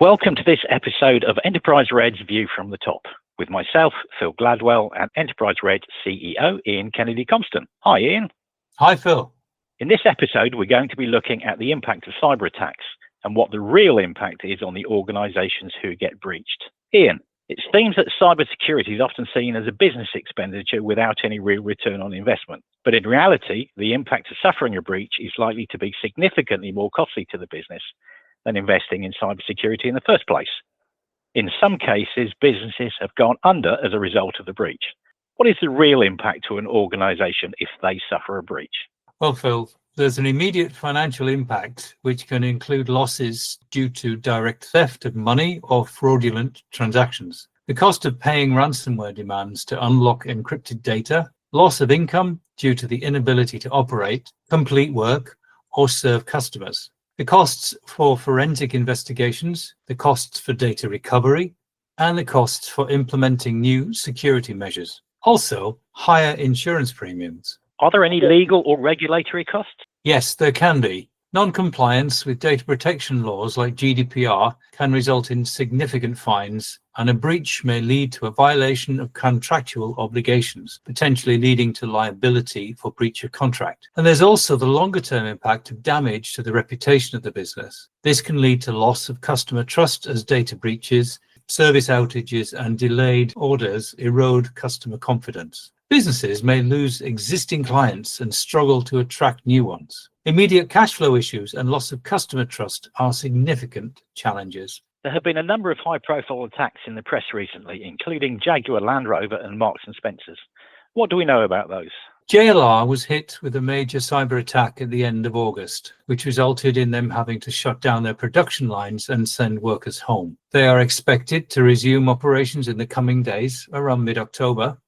Welcome to this episode of Enterprise Red's View from the Top with myself, Phil Gladwell, and Enterprise Red CEO Ian Kennedy-Compston. Hi, Ian. Hi, Phil. In this episode, we're going to be looking at the impact of cyber attacks and what the real impact is on the organisations who get breached. Ian, it seems that cybersecurity is often seen as a business expenditure without any real return on investment. But in reality, the impact of suffering a breach is likely to be significantly more costly to the business than investing in cybersecurity in the first place. In some cases, businesses have gone under as a result of the breach. What is the real impact to an organisation if they suffer a breach? Well, Phil, there's an immediate financial impact, which can include losses due to direct theft of money or fraudulent transactions, the cost of paying ransomware demands to unlock encrypted data, loss of income due to the inability to operate, complete work, or serve customers, the costs for forensic investigations, the costs for data recovery, and the costs for implementing new security measures. Also, higher insurance premiums. Are there any legal or regulatory costs? Yes, there can be. Non-compliance with data protection laws like GDPR can result in significant fines, and a breach may lead to a violation of contractual obligations, potentially leading to liability for breach of contract. And there's also the longer-term impact of damage to the reputation of the business. This can lead to loss of customer trust as data breaches, service outages, and delayed orders erode customer confidence. Businesses may lose existing clients and struggle to attract new ones. Immediate cash flow issues and loss of customer trust are significant challenges. There have been a number of high-profile attacks in the press recently, including Jaguar, Land Rover and Marks and Spencer's. What do we know about those? JLR was hit with a major cyber attack at the end of August, which resulted in them having to shut down their production lines and send workers home. They are expected to resume operations in the coming days, around mid-October,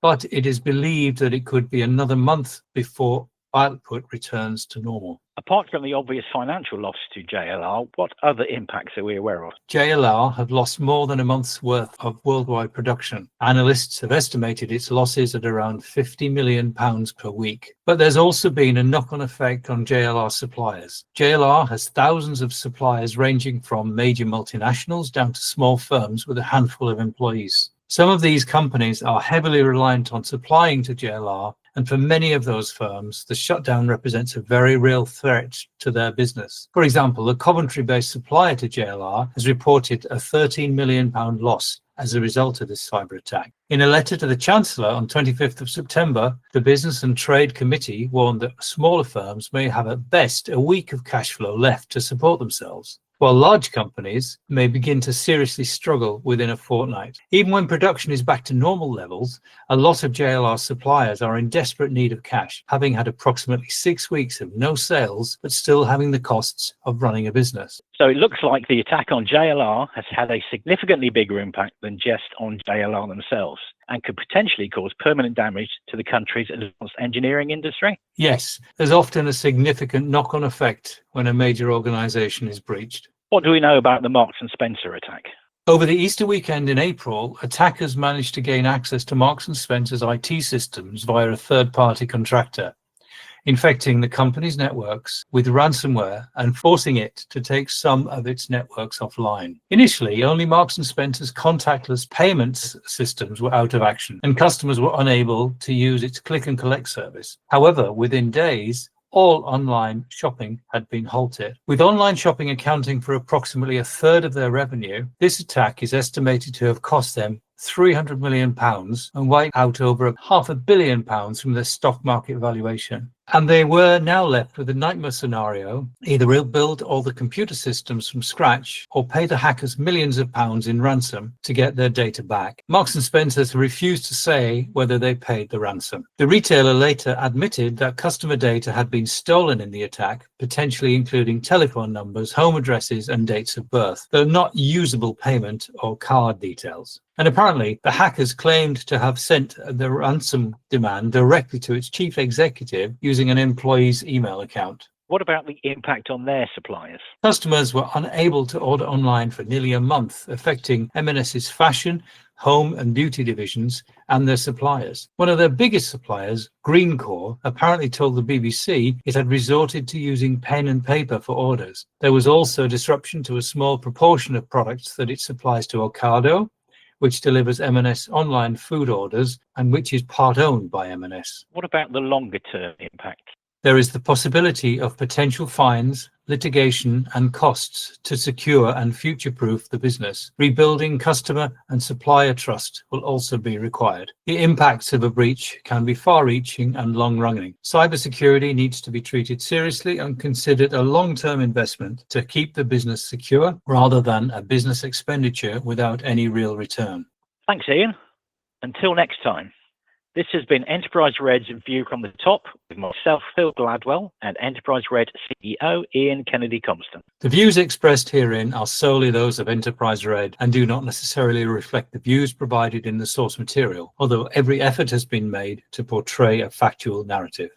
but it is believed that it could be another month before output returns to normal. Apart from the obvious financial loss to JLR, what other impacts are we aware of? JLR have lost more than a month's worth of worldwide production. Analysts have estimated its losses at around £50 million per week. But there's also been a knock-on effect on JLR suppliers. JLR has thousands of suppliers ranging from major multinationals down to small firms with a handful of employees. Some of these companies are heavily reliant on supplying to JLR, and for many of those firms, the shutdown represents a very real threat to their business. For example, a Coventry-based supplier to JLR has reported a £13 million loss as a result of this cyber attack. In a letter to the Chancellor on 25th of September, the Business and Trade Committee warned that smaller firms may have at best a week of cash flow left to support themselves, while large companies may begin to seriously struggle within a fortnight. Even when production is back to normal levels, a lot of JLR suppliers are in desperate need of cash, having had approximately 6 weeks of no sales, but still having the costs of running a business. So it looks like the attack on JLR has had a significantly bigger impact than just on JLR themselves, and could potentially cause permanent damage to the country's advanced engineering industry? Yes, there's often a significant knock-on effect when a major organisation is breached. What do we know about the Marks and Spencer attack? Over the Easter weekend in April, attackers managed to gain access to Marks and Spencer's IT systems via a third-party contractor, infecting the company's networks with ransomware and forcing it to take some of its networks offline. Initially, only Marks and Spencer's contactless payments systems were out of action, and customers were unable to use its click and collect service. However, within days, all online shopping had been halted. With online shopping accounting for approximately a third of their revenue, this attack is estimated to have cost them £300 million and wiped out over £500 million from their stock market valuation. And they were now left with a nightmare scenario: either rebuild all the computer systems from scratch or pay the hackers millions of pounds in ransom to get their data back. Marks and Spencer's refused to say whether they paid the ransom. The retailer later admitted that customer data had been stolen in the attack, potentially including telephone numbers, home addresses, and dates of birth, though not usable payment or card details. And apparently, the hackers claimed to have sent the ransom demand directly to its chief executive using an employee's email account. What about the impact on their suppliers? Customers were unable to order online for nearly a month, affecting M&S's fashion, home and beauty divisions, and their suppliers. One of their biggest suppliers, Greencore, apparently told the BBC it had resorted to using pen and paper for orders. There was also disruption to a small proportion of products that it supplies to Ocado, which delivers M&S online food orders and which is part owned by M&S. What about the longer term impact? There is the possibility of potential fines, litigation, and costs to secure and future-proof the business. Rebuilding customer and supplier trust will also be required. The impacts of a breach can be far-reaching and long-running. Cybersecurity needs to be treated seriously and considered a long-term investment to keep the business secure rather than a business expenditure without any real return. Thanks, Ian. Until next time. This has been Enterprise Red's View from the Top with myself, Phil Gladwell, and Enterprise Red CEO Ian Kennedy-Compston. The views expressed herein are solely those of Enterprise Red and do not necessarily reflect the views provided in the source material, although every effort has been made to portray a factual narrative.